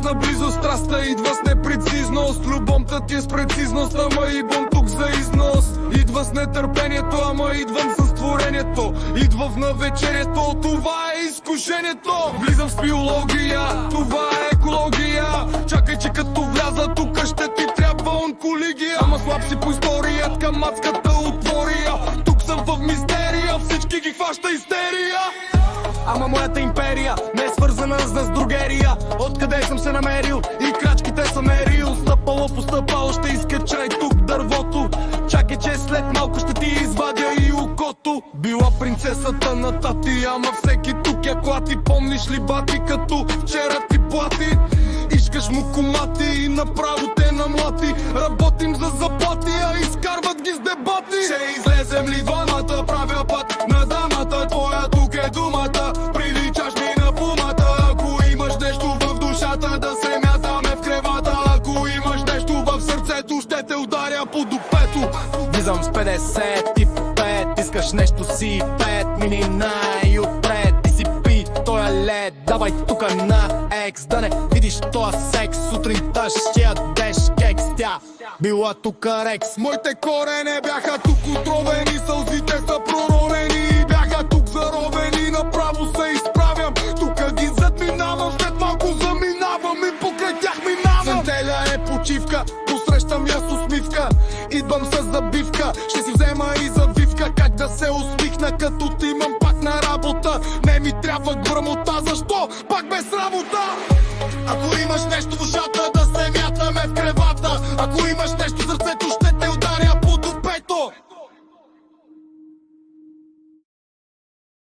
наблизо, страстта идва с непрецизност. Любомта ти е с прецизност, ама идвам тук за износ. Идва с нетърпението, ама идвам с творението. Идва в навечерието, това е изкушението. Влизам с биология, това е екология. Чакай, че като вляза тук ще ти трябва онкология. Ама слаб си по история, към мацката отвория. Тук съм в мистерия, всички ги хваща истерия. Ама моята империя не е свързана с нас другерия. Откъде съм се намерил и крачките съм мерил. Стъпало по стъпало ще изкача и тук дървото. Чакай, че след малко ще ти извадя и окото. Била принцесата на тати, ама всеки тук я клати. Помниш ли бати, като вчера ти плати? Искаш му комати и направо те намлати. Работим за заплати, а изкарват ги с дебати. Ще излезем ли двамата, правя път на дамата. Твоя тук е думата, приличаш ми на пумата. Ако имаш нещо в душата, да се мятаме в кревата. Ако имаш нещо в сърцето, ще те ударя по дупето. Влизам с 50 тип 5, искаш нещо си 5. Мини най-отпред, ти си пи тоя лед. Давай тука на екс, да не видиш тоя секс. Сутринта ще ядеш кекс, тя била тука рекс. Моите корене бяха тук отровени, сълзите са проронени. Бяха тук заровени, направо се изправям. Тук ги задминавам, след малко заминавам и покрай тях минавам. Центеля е почивка, посрещам я с усмивка. Идвам с забивка, ще си взема и завивка. Как да се усмихна, като ти имам пак на работа. Не ми трябва грамота, защо пак без работа? Ако имаш нещо в ушата, да се мятаме в кревата.